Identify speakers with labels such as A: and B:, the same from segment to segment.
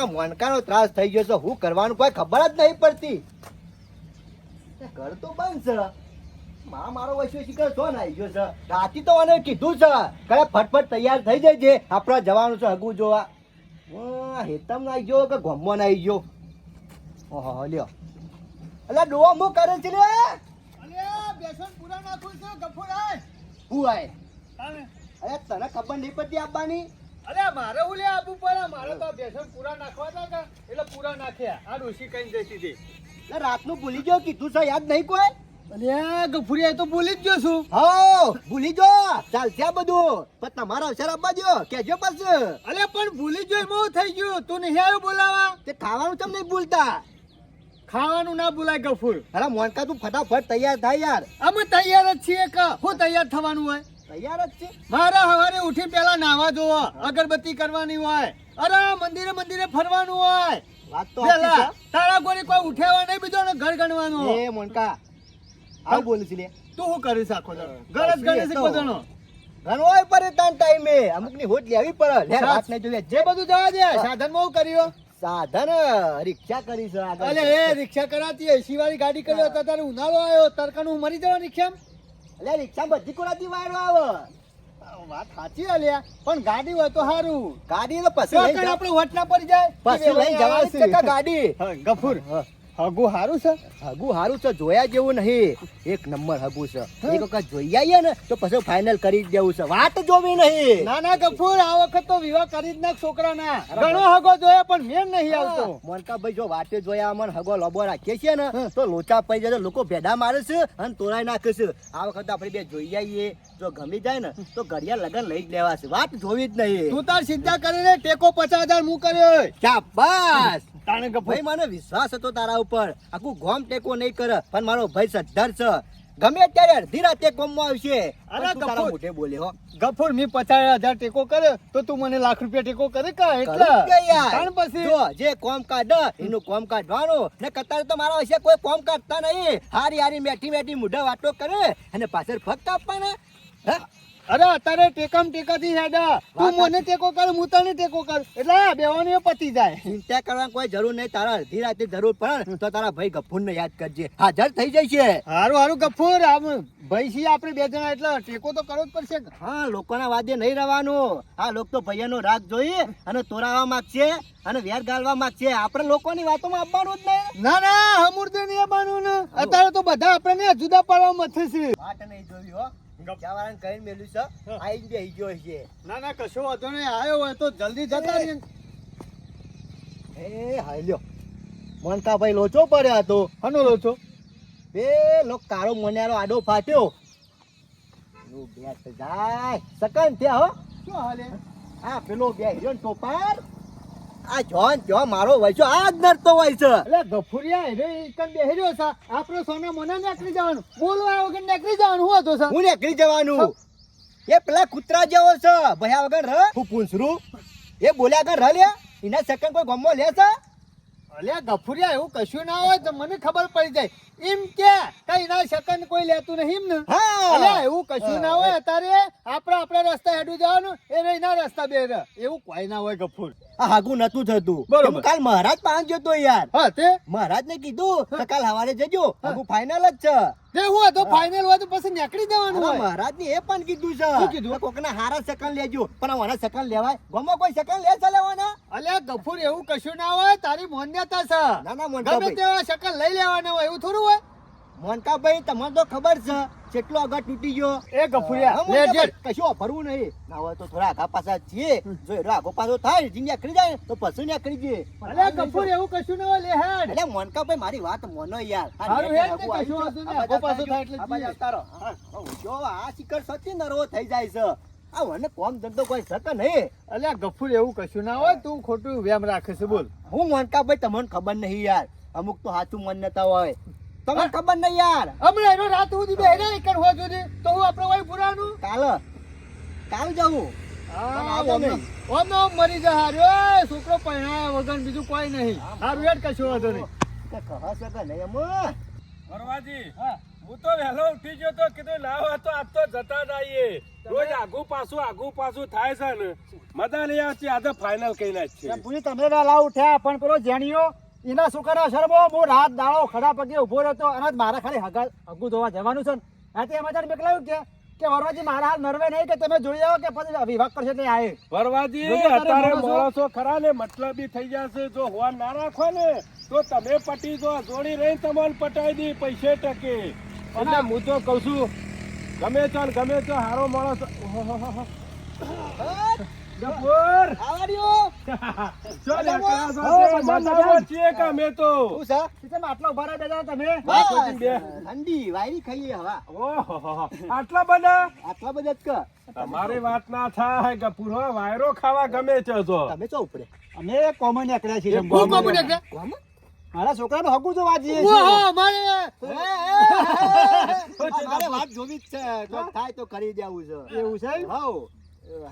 A: આ મોનકાનો ત્રાસ થઈ ગયો છે, હું કરવાનું કોઈ ખબર જ નહીં પડતી. ઘર તો બંધ છે, મારો વૈશ્વ શિખર છો ને આવી ગયો છે. રાતી તો મને કીધું છે કે ફટફટ તૈયાર થઈ જજે, આપણે જવાનું છે હગું જોવા. હેતમ ના આવી ગયો કે ગોમમાં આવી ગયો. ઓહો લ્યો, એટલે ડોવા હું કરે છે લે.
B: બેસન પૂરા નાખું છું ગફુરાય.
A: હું આય અરે તને ખબર નહીં પડતી આપવાની.
B: અરે મારે હું લે આબુ પડે, મારે તો બેસન પૂરા નાખવા હતા એટલે પૂરા નાખ્યા. આ ડોશી કઈ જતી હતી
A: એટલે રાતનું ભૂલી ગયો, કીધું છે યાદ નહીં કોઈ.
B: અરે ગફુરિયા તો ભૂલી જ ગયો છું.
A: હા ભૂલી જો ચાલશે આ બધું, પણ તમારો અવસર આપવા દો કેજો પાછું.
B: અરે પણ ભૂલી ગયો એમાં થઈ ગયું. તું નહીં આવ્યો બોલાવા?
A: તે ખાવાનું ચમ નહીં ભૂલતા?
B: ખાવાનું ના ભૂલાય ગફુર.
A: અરે મોનકા તું ફટાફટ તૈયાર થાય યાર.
B: અમે તૈયાર જ છીએ કે હું તૈયાર થવાનું હોય?
A: તૈયાર જ છે.
B: મારા સવારે ઉઠી પેલા નાવા જોવો, અગરબત્તી કરવાની હોય, અરે મંદિરે મંદિરે ફરવાનું હોય.
A: વાત તો
B: પેલા તારા ગોળી કોઈ ઉઠાવવા નહીં, બીજો ઘર ગણવાનું.
A: એ મોનકા આવ બોલું છે લે.
B: તું શું કરીશ આખો દાડો? ઘર જ ગણે છે બધાનો.
A: ઘણોય પડે તાન ટાઈમે અમુક ની હોટ લેવી પડે. લે વાત નહીં જોઈએ,
B: જે બધું જવા દે. સાધન માં કર્યો
A: સાધન રિક્ષા કરી છે આગળ.
B: અલે એ રિક્ષા કરાતી એસી વાળી ગાડી કર્યો તો તારે ઉનાળો આવ્યો તરકાનું મરી જવા રિક્ષામાં.
A: એટલે રિક્ષા બધી કોરાતી વાયરો આવે.
B: વાત સાચી અલ્યા, પણ ગાડી હોય તો સારું.
A: ગાડી તો પછી લઈ જા-
B: આપણે વટ ના પડી જાય
A: પછી લઈ જવાની જ છે કે ગાડી.
B: ગફુર હગુ સારું છે.
A: હગુ હારું છે, જોયા જેવું નહીં. એક નંબર હગુ છે. એક વખત જોઈ આવીએ ને તો પછી ફાઇનલ કરી જ દેવું છે, વાત જોવી નહીં.
B: ના ના ગફુર, આ વખત તો વિવાહ કરી જ નાખ છોકરાના. ઘણો હગો જોયા પણ મેં નહીં આવતો.
A: મોનકાભાઈ જો વાતે જોયા અમને હગો લોબો રાખીએ છીએ ને તો લોચા પડી જાય, લોકો ભેડા મારે છે અને તોડાઈ નાખે છે. આ વખત આપણે બે જોઈ આવીએ, જો ગમી જાય ને તો ઘડિયા લગન લઈ જ લેવા છે, વાત જોવી જ નહીં.
B: તું તાર સીધા કરીને ટેકો 50,000 હું કર્યો.
A: શાબાશ.
B: તાણે ગફુર
A: ભાઈ મને વિશ્વાસ હતો તારા ઉપર, આખું ગોમ ટેકો નહીં કરે, પણ મારો ભાઈ સદ્ધર છે, ગમે ત્યારે અડધી રાતે ગોમમાં આવશે.
B: અરે
A: પણ તું તારા
B: ગફુર.
A: મોઢે બોલે હો.
B: ગફુર મેં 50,000 ટેકો કર્યો તો તું મને લાખ રૂપિયા ટેકો કરે કા? એટલે
A: કરું કે યાર.
B: તાણ પછી
A: જો જે કોમ કાઢે એનું કોમ કાઢવાનું ને કતાર તો મારા વિશે કોઈ કોમ કાઢતા નહીં. હારી હારી મેઠી મેઠી મુઢા વાતો કરે અને પાછળ ફક્ત આપવાના. હે?
B: અરે અત્યારે ટેકામ ટેકાથી હેડા. તું મને ટેકો કર, હું તને ટેકો કર, એટલે બેવાની પતી જાય.
A: ચિંતા કરવાની કોઈ જરૂર નહીં. તારા અડધી રાતે જરૂર પડે ને તો તારા ભાઈ ગફુરને યાદ કરજે, હાજર થઈ જાય છે.
B: હારું હારું ગફુર, આમ ભાઈ છીએ આપણે બે જણા એટલે ટેકો તો કરવો જ પડશે.
A: હા લોકોના વાદે નહીં રહેવાનું. આ લોકો તો ભૈયાનો રાગ જોઈ અને તોરાવા માંગશે અને વેર ગાળવા માંગશે. આપણે લોકોની વાતોમાં આવવાનું જ નહીં.
B: ના ના હમુરદે નહીં આવવાનું ને. અત્યારે તો બધા આપણે જુદા પાડવા મથે છે.
A: વાત નહીં જોવી હો. રિક્ષાવાળાને કહીને મેલ્યું છે, આઈને બેસી ગયો છે.
B: ના ના કશો વાંધો નહીં, આવ્યો હોય તો જલ્દી જતા રહીએ.
A: એ હાલ્યો મોનકાભાઈ લોચો પડ્યો હતો.
B: હનો લો છો
A: પેલો કાળો મોન્યારો આડો ફાટ્યો. નું બેસ જાય સકન થયા હો.
B: શું હાલે?
A: આ પેલો બે હીરો ટોપાર આ જોન જો મારો વૈસો આ જ નડતો હોય છે.
B: એટલે ગફુરિયા રે એકન બેહર્યો છે, આપણે સોના મોના નીકળી જવાનું, બોલવા વગર નીકળી જવાનું. હું હતો છે
A: હું નીકળી જવાનું. એ પેલા કૂતરા જેવો છે, ભયા વગર ર હું પૂંછરું. એ બોલ્યા વગર ર લે એના સેકન્ડ કોઈ ગમો લે છે.
B: અલ્યા ગફુરિયા એવું કશું ના હોય તો મને ખબર પડી જાય. એમ કે કઈ ના સેકન્ડ કોઈ લેતું નહીં એમ ને?
A: હા
B: અલ્યા એવું કશું ના હોય. અત્યારે આપણા રસ્તા હેડું જવાનું, એ એના રસ્તા બે રહે. એવું કોઈ ના હોય ગફુર.
A: આ હાગું નતું થતું.
B: બરોબર.
A: હું કાલ મહારાજ પાંચ જતો યાર.
B: હા તે
A: મહારાજ ને કીધું કે કાલ સવારે જજો, હાગું ફાઇનલ જ છે.
B: તે હું હતો ફાઇનલ હોય તો પછી નીકળી જવાનું હોય.
A: મહારાજ ને એ પણ કીધું છે.
B: શું કીધું?
A: કોકના હારા સેકન્ડ લેજો, પણ આવાના સેકન્ડ લેવાય? ગમો કોઈ સેકન્ડ લે છે લેવાના?
B: અલ્યા ગફુર એવું કશું ના હોય, તારી માન્યતા છે.
A: ના ના
B: ગમે
A: મોનકાભાઈ,
B: તેવા સેકન્ડ લઈ લેવાના હોય એવું થોડું હોય.
A: મોનકાભાઈ તમને તો ખબર છે કેટલો આગળ તૂટી ગયો.
B: એ ગફુરિયા
A: હા, મોનકાભાઈ, કશું ફરવું નહીં. ના હોય તો થોડા આગા પાછા છીએ. જો એનો આગો પાછો થાય જીંગ નીકળી જાય તો પછી નીકળી જઈએ.
B: અલ્યા ગફુર એવું કશું ના હોય, લે હેડ.
A: એટલે મોનકાભાઈ મારી વાત મોનો યાર. આ
B: હારું
A: નેટ
B: હેડ ને,
A: આગું
B: કશું
A: આવ્યું
B: વાંધો
A: છે.
B: નહીં, આગો પાછો થાય એટલે
A: આ બાજુ
B: જઈએ.
A: આવતા રહો. હા, જો આ શિખર સતી નરવો થઈ જાય છે. આ મને કોમ ધંધો કોઈ શકે નહીં.
B: અલ્યા ગફુર એવું કશું ના હોય, તું ખોટું વેમ રાખે છે. બોલ.
A: હું મોનકાભાઈ તમને ખબર નહીં યાર, અમુક તો સાચું માન્યતા હોય, તમને ખબર નહીં યાર.
B: હમણાં એનો રાત સુધી બેહરે એકન હોય સુધી તો હું આપણે હોય પુરાનું.
A: કાલ જવું.
B: ઓમનો મરી જા હાર્યો. એ છોકરો પહેણાયા વગર બીજું કોઈ નહીં. હારું હેડ કશું વાંધો નહીં.
A: કે કહે છે કે નહીં એમાં?
C: વરવાજી હું તો વહેલો ઉઠી ગયો તો કીધું ના હોય તો આજ તો જતા જ આવીએ. રોજ આગું પાછું થાય છે ને મજા નહીં આવતી. આજે ફાઇનલ કઈ નાખ છે.
B: પૂરી તમે વહેલા ઉઠ્યા પણ પેલો જેણીઓ એના છોકરા શરમો હું રાત દાડો ખડા પગે ઉભો રહેતો અને મારે ખાલી હગું ધોવા જવાનું છે ને આથી એમાં તારે મેકલાયું કે વરવાજી મારા હાલ નરવે નહીં કે તમે જોઈ આવો કે પછી વિભાગ કરશે એટલે આયે
C: વરવાજી
B: જો તારે
C: અત્યારે
B: માણસો-
C: માણસો ખરા ને મતલબી થઈ જશે. જો હોવા ના રાખો ને તો તમે પટી જો જોડી રહી તમને પટાઈ દી પૈસે ટકે. એટલે હું તો કઉ છું ગમે તો હારો માણસ. ગફુર
A: આવડ્યો
C: જો
A: મજામાં?
C: લેકડા સાથે મજામાં છીએ કે અમે તો.
A: શું છે
B: તમે આટલો ઉભા રહી બેઠા તમે
A: બસ,
C: કોઈ બે.
A: ઠંડી વાયરી ખાઈએ હવા
C: ઓહો આટલા બધા
A: આટલા બધા જ કે
C: તમારી વાત ના થાય ગફુર હો. વાયરો ખાવા ગમે છે જો.
A: તમે ચો ઉપડે
B: અમે કોમન એકડા છીએ
C: એ કોમન
B: કોમન
C: એકડા?
A: કોમ?
B: મારા છોકરાનો હગું જોવા જઈએ
A: ઓહો,
B: છીએ
A: મારે વાત જોવી જ છે. જો થાય તો કરી દેવું છે.
B: એવું છે
A: હાઉ.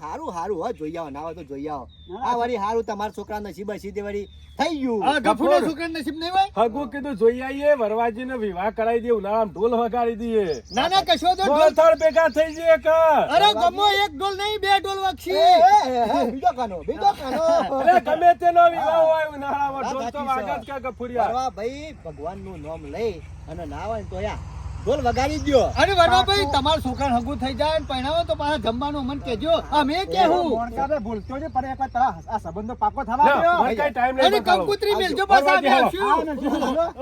A: હારું હો જોઈ આવો ના હોય તો જોઈ આવો.
B: ના,
A: આ વળી હારું તમારા છોકરા નસીબ સીધે વળી થઈ ગયું.
B: હા ગફુરનો છોકરાનો નસીબ નહીં હોય
C: હગુ કીધું જોઈ આવીએ વરવાજી ને વિવાહ કરાવી દઈએ. ઉનાળામાં ઢોલ વગાડી દઈએ.
B: ના ના કશો તો ઢોલ
C: મોલથાળ ભેગા થઈ જઈએ કે.
B: અરે ગમો એક ઢોલ નહીં બે ઢોલ
A: એ,
B: વાગશી
A: બીજો કાનો બીજો કાનો.
C: અરે ગમે તેનો વિવાહ હોય ઉનાળામાં
A: વાત
C: ઢોલ તો
A: સાચી
C: વાગે જ
A: છે.
C: કે ગફુરિયા.
A: પરવા ભાઈ ભગવાનનું નામ લઈ અને ના હોય ને તો યા ઢોલ વગાડી દ્યો.
B: અરે વરવાભાઈ તમારા છોકરાને હગું થઈ જાય ને પરણાવો તો પાછા જમવાનું મને કહેજો અમે કેવું મોણકાબે ભૂલતો છે પણ એકવાર તારા આ સંબંધો પાકો થવા
C: ના,
B: દ્યો
C: મને કઈ ટાઈમ નહીં
B: અને
C: બતાવો.
B: કંકુતરી મેલજો પાછા અમે આવશું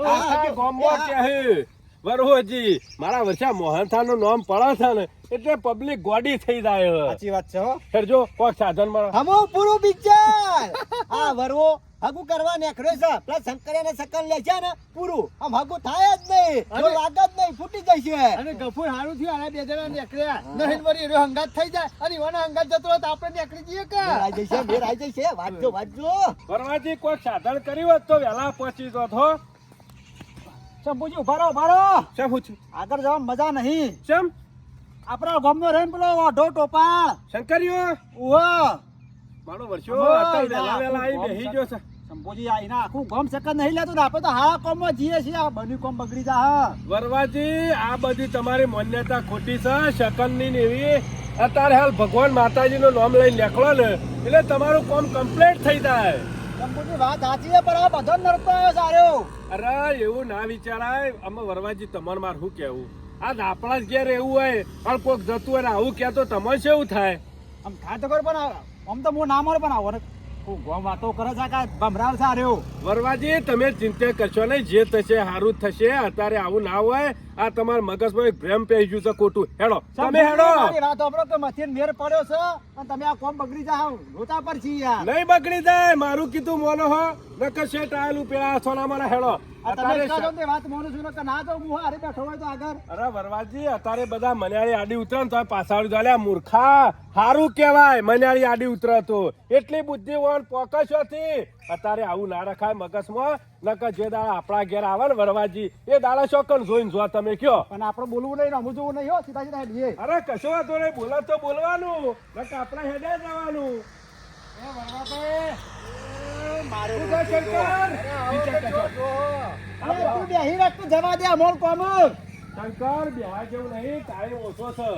C: આખા ગામમાં કે હે, વરહોજી મારા વર્ષા મોહનથાળ નું નામ પડે છે ને એટલે પબ્લિક ગોડી થઈ જાય.
A: સાચી વાત છે હો.
C: હેરજો કોક સાધન માં
A: હમો પૂરું પિક્ચર. આ વરવો હગું કરવા નીકળ્યો છે. પેલા શંકરિયાને સકન લે છે ને પૂરું. આમ હગું થાય જ નહીં. ઢોલ વાગે જ નહીં, ફૂટી જશે.
B: અને ગફુર હારું થયું આના બે જણા નીકળ્યા નહીં વળી એનો હંગાત થઈ જાય અને એવાનો હંગાત જતો હોય તો આપણે નીકળી જઈએ કે
A: મેર આઈ જશે, મેર આઈ જશે. વાંચજો.
C: વરવાજી કોક સાધન કર્યું હોત તો વહેલા પહોંચી જોત હો.
B: શંભુજી ઉભા રહો
C: શું પૂછ્યું?
B: આગળ જવાની મજા નહીં
C: ચમ
B: આપણા ગામનો રહીને પેલો વાઢો ટોપાળ
C: શંકરીઓ
B: ઉવા
C: મારો વર્ષો
B: ઓય,
C: અત્યારે વહેલા વહેલા આવી બેસી ગયો છે.
B: શંભુજી આ એના આખું ગામ સેકન્ડ નહીં લેતું ને આપણે તો હારા કોમમાં જઈએ છીએ આ બની કોમ બગડી જા હા
C: વરવાજી આ બધી તમારી માન્યતા ખોટી છે. શકનની ને એવી અત્યારે હાલ ભગવાન માતાજીનું નામ લઈને નીકળો ને એટલે તમારું કામ કમ્પ્લીટ થઈ જાય.
B: શંભુજી વાત સાચી છે પણ આ બધો નરતો આવ્યો સારો
C: અરે એવું ના વિચારાય. આમાં વરવાજી તમારે માર શું કેવું? આ આપણા જ ઘેર એવું હોય પણ કોક જતું હોય ને આવું કહે તો તમારે શું થાય?
B: આમ થાય તો ખબર પણ આમ તો હું ના મળે પણ આવો ગામ વાતો કરે છે કે ભમરાવ સારો
C: વરવાજી તમે ચિંતા કરશો નહીં. જે થશે સારું જ થશે. અત્યારે આવું ના હોય. આ તમારા મગજમાં એક ભ્રમ પડી ગયું છે ખોટું. હેડો તમે હેડો.
B: મારી વાત સાંભળો કે મથીન મેર પડ્યો છે અને તમે આ કોમ બગડી જાવ રોતા પર છીએ યાર
C: નહીં બગડી જાય. મારું કીધું મોનો હો નકર શેઠ આયેલું પેલા સોનામાં હેડો.
B: આ તમે
C: અત્યારે
B: કહો છો તે વાત માનું છું ને કે ના તો હું હારે બેઠો હોય તો આગળ
C: અરે વરવાજી અત્યારે બધા મન્યાળી આડી ઉતરે ને તો પાછળ ચાલ્યા મૂર્ખા. હારું કેવાય મન્યાળી આડી ઉતરે તો. એટલી બુદ્ધિ હોય પોકશોથી. અત્યારે આવું ના રખાય મગજમાં. નકર જે દાડા આપણા ઘેર આવે ને વરવાજી એ દાડા શોકન જોઈને જો તમે કયો.
B: પણ આપણે બોલવું નહીં રમવું જોવું નહીં હો સીધા સીધા હેડીએ
C: અરે કશો વાંધો નહીં. બોલો તો બોલવાનું નકર આપણા હેડે જવાનું.
B: મારે
C: શું છે શંકર? વિચાર કરશો.
B: તું બેહી રાખ તું જવા દે અમોલ કોમ
C: શંકર બેવા જેવું નહીં. ટાઈમ ઓછો છે.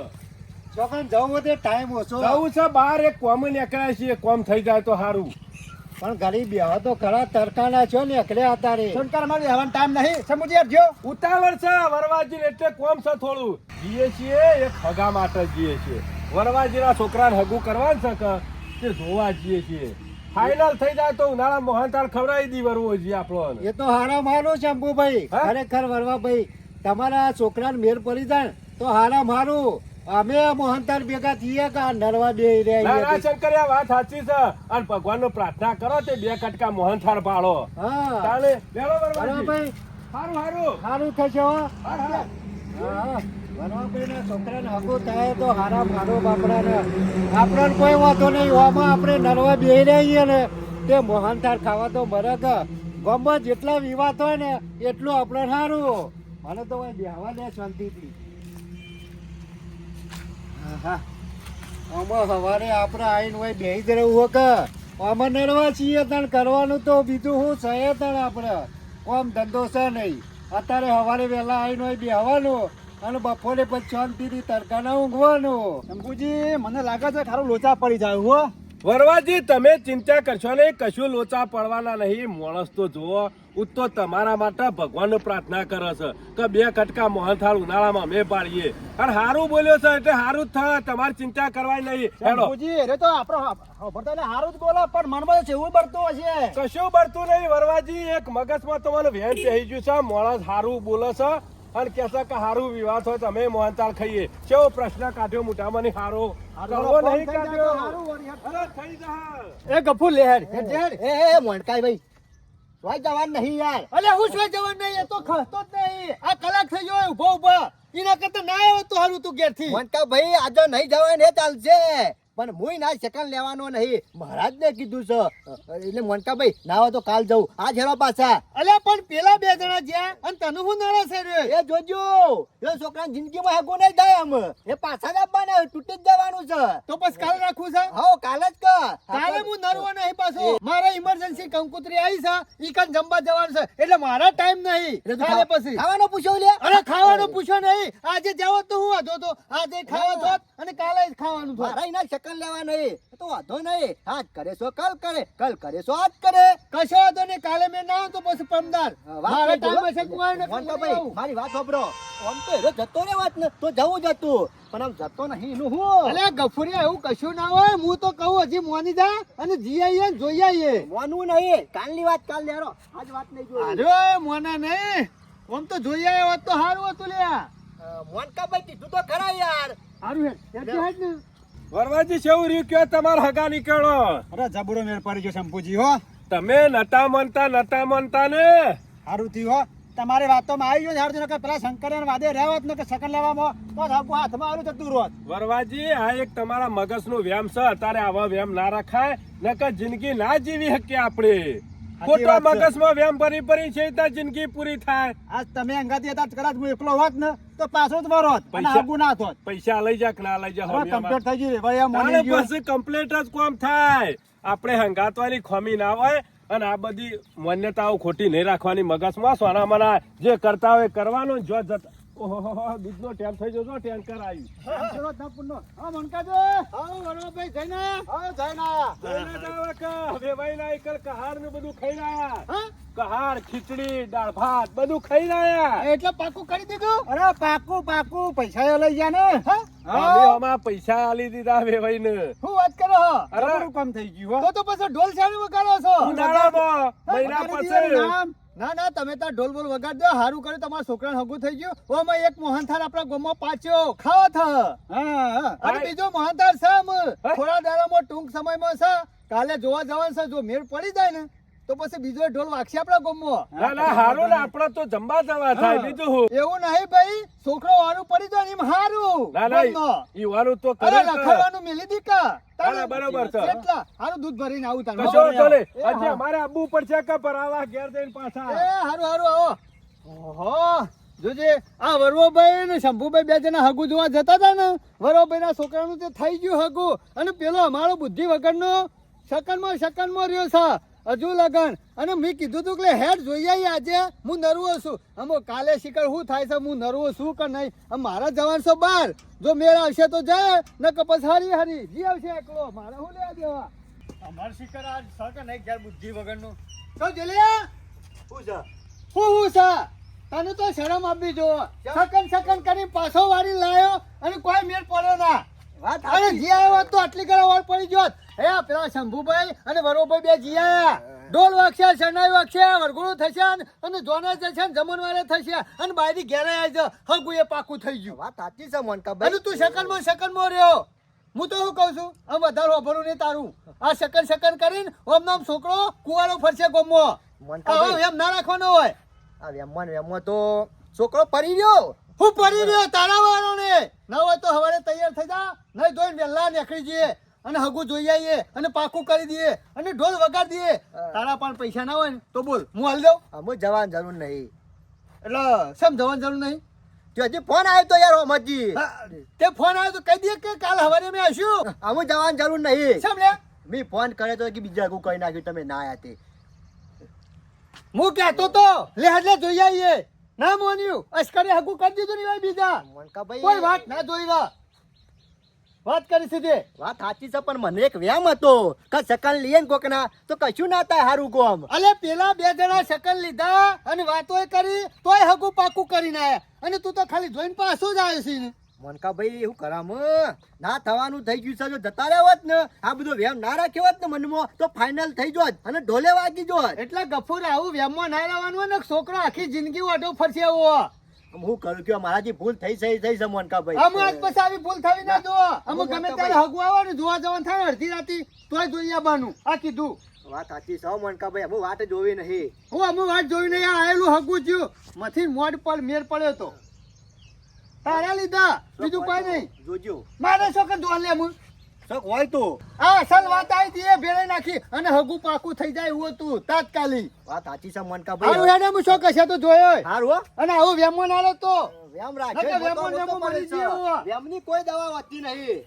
B: ચોકન જવું હોય તે ટાઈમ ઓછો
C: જવું છે બહાર એક કોમ નીકળ્યા છીએ. કોમ થઈ જાય તો સારું.
B: પણ ઘડી બેહવા તો ખરા તરકાના છો ને એકલે અતારે શંકર મારે બેહવાનો ટાઈમ નહીં સમજી આપજો
C: ઉતાવળ છે વરવાજી એટલે કોમ છે થોડું. જીએ છીએ એક હગા માટે જીએ છીએ. વરવાજીના છોકરાને હગું કરવાનું છે કે તે જોવા જઈએ છીએ. ફાઇનલ થઈ જાય તો ઉનાળા મોહનથાળ ખવડાવી દી વરવોજી આપણો.
B: એ તો હારા મારું શંભુભાઈ
C: હા?
B: ખરેખર વરવાભાઈ તમારા છોકરાને મેર પડી જાય ને તો હારા મારું અમે મોહનતાર ભેગા થઈએ કે આ નરવા દે
C: ના ના શંકર આ વાત સાચી છે. અને ભગવાનનો પ્રાર્થના કરો તે બે કટકા મોહનથાળ પાડો.
B: હા
C: તાણે બેલો વરવાજી.
B: વરવાભાઈ
C: સારું સારું.
B: સારું થશે હો
C: હા, હા.
B: હા વરવાભાઈ ના છોકરાને હગું થાય તો હારા મારો બાપડાને આપણને કોઈ વાંધો નહીં ઓમાં આપણે નરવા બેહી રહીએ ને તે મોહનથાળ ખાવા તો મરે કે ગામમાં જેટલા વિવાદ હોય ને એટલું આપણે સારું મને તો બેહવા દે શાંતિથી આમાં સવારે આપણે આવીને હોય બેહી જ રહેવું હોય કે આમાં નરવા છીએ તણ કરવાનું તો બીજું શું છે તણ આપણે કોમ ધંધો છે નહીં અત્યારે સવારે વહેલા આવીને હોય બેહવાનું અને બપોરે પછી શાંતિથી તડકાના ઊંઘવાનું.
D: શંભુજી મને લાગે છે ખારું લોચા પડી જાય હો.
C: વરવાજી તમે ચિંતા કરશો નહીં, કશું લોચા પડવાના નહીં. માણસ તો જુઓ ઉત્તો તમારા માટે ભગવાનનો પ્રાર્થના કરે છે કે 2 કટકા મોહનથાળ ઉનાળામાં અમે પાડીએ અને હારું બોલ્યો છે એટલે હારું જ થાય, તમારે ચિંતા કરવાની નહીં. હેડો.
D: શંભુજી એટલે તો આપણો ભરતા એટલે હારું જ બોલો પણ મનમાં તો એવું બળતું હશે.
C: કશું બળતું નહીં વરવાજી, એક મગજમાં તમારું વહેમ પહેરી ગયું છે. માણસ હારું બોલે છે અને કે છે કે હારું વિવાદ હોય તમે મોહનથાળ ખાઈએ. કેવો પ્રશ્ન કાઢ્યો મોટામાં નહીં હારો કરવો નહીં કાઢ્યો. અરે થઈ જા.
D: એ ગફુ લેહેડ હેડ.
A: એ મોણકાઈ ભાઈ સોય જવાનું નહીં યાર.
D: અલે હું શું જવાન નહીં, એ તો ખસતો જ નહીં. આ કલાક થઈ ગયો ઉભો ઉભો. એના કરતા ના આવ્યો તો હારું તું ઘેરથી.
A: મોણકા ભાઈ આજે નહીં જવાય ને ચાલશે, પણ મુય ના સેકન્ડ લેવાનો નહીં. મહારાજ ને કીધું છે એટલે મોણકા ભાઈ ના હોય તો કાલ જવું. આ હેરો પાછા.
D: અલે પણ પેલા 2 જણા જ્યાં અને તને હું નડે છે રે.
A: એ જોજો એ છોકરાની જિંદગીમાં હેગો નહીં થાય આમ. એ પાછા જ આપવાના, તૂટી જ જવાનું છે.
D: તો બસ કાલ રાખવું છે.
A: હા કાલ જ કર.
D: કાલે હું નરવો નહીં પાછો. મારે ઇમરજન્સી કંકુતરી આવી છે, ઈ કાન જમવા જવાનું છે એટલે મારા ટાઈમ નહીં. કાલે પછી
A: ખાવાનો પૂછ્યો લે.
D: અરે ખાવાનું પૂછો નહીં. આજે જાવ તો હું વાંધો તો આજે ખાવા જોત અને કાલે જ ખાવાનું થોત.
A: મારા એના સેકન્ડ લેવા નહીં તો વાંધો નહીં. આજ કરે છો કાલ કરે, કાલ કરે છો આજ કરે.
D: કશો વાંધો નહીં. કાલે મેં ના આવું તો પછી પમદાર મારા ટાઈમ હશે કુંવાર ને
A: મોન્ટા ભાઈ મારી વાત સાંભળો. આમ તો એરો જતો રે વાત ને તો જવું જતું, પણ આમ જતો નહીં એનું હું.
D: અલે ગફુરિયા એવું કશું ના હોય. હું તો કહું હજી મોની જા અને જી આવીએ ને જોઈ આવીએ.
A: મોનવું નહીં, કાલની વાત કાલ લેરો, આજ વાત નહીં જોઈ.
D: અરે મોના નહીં, આમ તો જોઈ આવ્યા હોત તો સારું હતું લ્યા.
A: મોનકા ભાઈ કીધું તો ખરા યાર.
D: સારું હેડ ને.
C: વરવાજી કેવું રહ્યું કયો તમારા હગા નીકળો.
D: અરે જબરો મેળ પડી ગયો શંભુજી હો.
C: તમે નતા માનતા ને.
D: સારું થયું હો. તમારી વાતોમાં આવી ગયો હારું કે પેલા શંકર વાદે રહેવત ને કે સકન લેવામાં તો હાથમાં આવું જતું રોત.
C: વરવાજી આ એક તમારા મગજનો વ્યાયામ છે. અત્યારે આવા વ્યાયામ ના રખાય, નકર જિંદગી ના જીવી શકીએ આપણે. ખોટા મગજમાં વ્યાયામ ભરી છે તો જિંદગી પૂરી થાય.
D: આજ તમે અંગાથી હતા કદાચ હું એકલો હોત ને તો પાછો જ વરોત અને
C: પૈસા-
D: આગુ ના થોત.
C: પૈસા લઈ જા કે ના લઈ જા
D: હવે કમ્પ્લીટ થઈ ગયું ભાઈ. એમ
C: તારે
D: માની ગયો.
C: પછી કમ્પ્લીટ જ કોમ થાય. આપણે હંગાતવાની ખોમી ના હોય અને આ બધી માન્યતાઓ ખોટી નહીં રાખવાની મગજમાં. સોના મના જે કરતા હોય કરવાનું. જો જતા ઓહો દૂધનો ટેમ થઈ જજો. ટેન્કર આવ્યું.
D: હા મનકાજો. હા વરોભાઈ જઈને. હા જઈને.
C: કહાર ને બધું ખાઈ રહ્યા.
D: હા
C: કહાર ખીચડી દાળ ભાત બધું ખાઈ રહ્યા.
D: એટલે પાકું કરી દીધું. અરે પાકું પૈસા લઈ ગયા ને.
C: અમે આમાં પૈસા આલી દીધા વેવાઈ ને.
D: શું વાત કરો હો?
C: અરે.
D: જબરું કામ થઈ ગયું હો. તો પછી ઢોલ સાણી વગાડો છો.
C: ઉનાળામાં મહિના
D: વગાડી દીધું
C: પછી
D: નામ. ના તમે તાર ઢોલ બોલ વગાડ દો. હારું કર્યું તમારા છોકરાને હગું થઈ ગયું. ઓમાં એક મોહનથાળ આપણા ગામમાં પાછો ખાવા થ. અને બીજો મોહનથાળ છે આમ થોડા દાડામાં ટૂંક સમયમાં છે. કાલે જોવા જવાનું છે. જો મેળ પડી જાય ને તો પછી બીજો ઢોલ વાગશે આપણા ગામમાં.
C: ના હારું ને આપણે તો જમવા જવા થાય. બીજું હું
D: એવું નહીં ભાઈ. છોકરો વારું પડી જાય ને એમ હારું.
C: ના ઈ વારું તો
D: અરે
C: કરે
D: લખાવાનું મેલી દીકા.
C: ના, બરોબર છે.
D: કેટલા હારું દૂધ ભરીને આવું તારે.
C: કશો તો લે.
D: એ
C: આજે
D: હા.
C: અમારે આબુ પડશે કે ભરાવા ઘેર જઈને પાછા.
D: એ હારું આવો. ઓહો જોજે આ વરવોભાઈ ને શંભુભાઈ 2 જણા હગુ જોવા જતા હતા ને. વરવોભાઈ ના છોકરાનું તે થઈ ગયું હગુ અને પેલો અમારો બુદ્ધિ વગરનો શકનમાં રહ્યો છે હજુ લગન. અને મેં કીધું તું કે હેડ જોઈ આવી આજે. હું નરવો છું. અમો કાલે શિખર શું થાય છે હું નરવો છું કે નહીં. મારા જવાન છો બાર. જો મેળ આવશે તો જાય ન કે પછી હરી જી આવશે એકલો. મારે શું લેવા દેવા. અમાર શિખર આજ સરકાર નહીં ઘેર બુદ્ધિ વગરનું. તો જલિયા
A: શું છે?
D: હું છે તને તો શરમ આપવી જો. સકન કરી પાછો વાળી લાયો અને કોઈ મેળ પડ્યો ના.
A: વાત
D: અરે જી આવ્યો તો આટલી ઘણા વાર પડી જોત. હે પેલા શંભુભાઈ અને વરોભાઈ 2 જી આયા. ઢોલ વાગશે, શરણાઈ વાગશે, વરઘોડું થશે અને જોના જશે ને જમણવારે થશે અને બાયરી ઘેરે આવી જ હગું એ પાકું થઈ ગયું.
A: વાત સાચી છે મોનકા
D: અને
A: ભાઈ.
D: તું શકનમાં રહ્યો. હું તો શું કહું છું આમ વધારે વાપરવું નહીં તારું. આ શકન કરીને ઓમ નામ છોકરો કુવારો ફરશે ગોમો.
A: મોનકા ભાઈ
D: એમ ના રાખવાનો હોય.
A: આ વેમમાં તો છોકરો પડી ગયો.
D: હું પડી રહ્યો તારા વાળો ને. ના હોય તો હવારે તૈયાર થઈ જા. નહીં ધોઈને વહેલા નીકળી જઈએ અને હગું જોઈ આવીએ અને પાકું કરી દઈએ અને ઢોલ વગાડી દઈએ. તારા પણ પૈસા ના હોય ને તો બોલ હું હાલ દઉં.
A: અમે જવાની જરૂર નહીં.
D: એટલે શેમ જવાની જરૂર નહીં.
A: જો હજી ફોન આવ્યો તો યાર હોમજી.
D: તે ફોન આવ્યો તો કહી દે કે કાલ હવારે મેં આવીશું.
A: અમે જવાની જરૂર નહીં.
D: શેમ લે
A: મેં ફોન કર્યો તો કે બીજા કોઈ કહી નાખ્યું તમે ના આયા તે.
D: હું કહેતો તો લે એટલે જોઈ આવીએ. ના મોન્યું અશ્કરે હગું કરી દીધું ને ભાઈ બીજા
A: મોનકાભાઈ
D: કોઈ વાત ના જોઈ રહ્યા વાત કરી સીધે
A: વાત સાચી છે પણ મને એક વ્યામ હતો કે સકન લઈએ ને કોકના તો કશું ના થાય હારું કોમ.
D: અલે પેલા 2 જણા શકન લીધા અને વાતોય કરી તોય હગું પાકું કરીને આયા અને તું તો ખાલી જોઈને પાછો જ આવ્યો છે ને.
A: મોનકાભાઈ એવું કરામ ના થવાનું થઈ ગયું છે. જો જતા રહ્યા હોત ને આ બધો વ્યામ ના રાખ્યો હોત ને મનમાં તો ફાઇનલ થઈ જોત અને ઢોલે વાગી જોત.
D: એટલે ગફુર આવું વ્યામમાં ના રહેવાનું હોય ને છોકરો આખી જિંદગી વાટો ફરશે એવો.
A: હું કરું કે મારાથી ભૂલ થઈ છે મોનકાભાઈ.
D: અમે આજ પછી આવી ભૂલ થવી ના દો. અમે ગમે ત્યારે હગું આવવાનું જોવા જવાનું થાય ને અડધી રાતી તોય જોઈ આવવાનું. આ કીધું
A: વાત સાચી છે મોનકાભાઈ. અમે વાત જોવી નહીં.
D: હું અમે વાત જોઈ નહીં આયેલું હગું થયું મથી મોઢ પર મેર પડ્યો તો તારા લીધા બીજું કોઈ નહીં.
A: જોજો
D: મારે છોકર દોન લે હું
A: શોખ હોય તો
D: આ અસલ વાત આવી હતી એ ભેળે નાખી અને હગું પાકું થઈ જાય એવું હતું તાત્કાલિક.
A: વાત સાચી છે
D: આવું
A: મોનકાભાઈ.
D: એને હું શોખ હશે તો જોયો
A: હારું હો.
D: અને આવું વેમો ના લો તો
A: વ્યામ
D: નકર
A: રાખ્યો
D: વ્યામો નેમો મરી ગયો.
A: વ્યામની કોઈ દવા હોતી નહીં.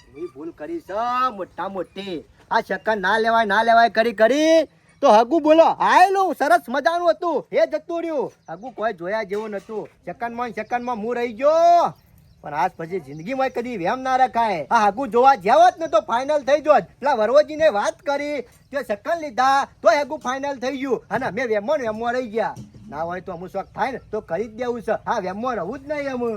A: એવી ભૂલ કરી છે મોટા મોટી. આ શક્કર ના લેવાય કરી તો હગુ બોલો આયેલું સરસ મજાનું હતું એ જતું રહ્યું. હગુ કોઈ જોયા જેવું નતું. સેકન્ડમાં હું રહી ગયો પણ આજ પછી જિંદગીમાં કદી વ્યામ ના રખાય. આ હગુ જોવા જ્યાં હોત ને તો ફાઇનલ થઈ જોત. પેલા વરવજીને વાત કરી તે સેકન્ડ લીધા તો હગુ ફાઇનલ થઈ ગયું અને અમે વેમો રહી ગયા. ના હોય તો અમુક શોખ થાય ને તો કરી જ દેવું છે. હા વેમો રહું જ નહીં અમે.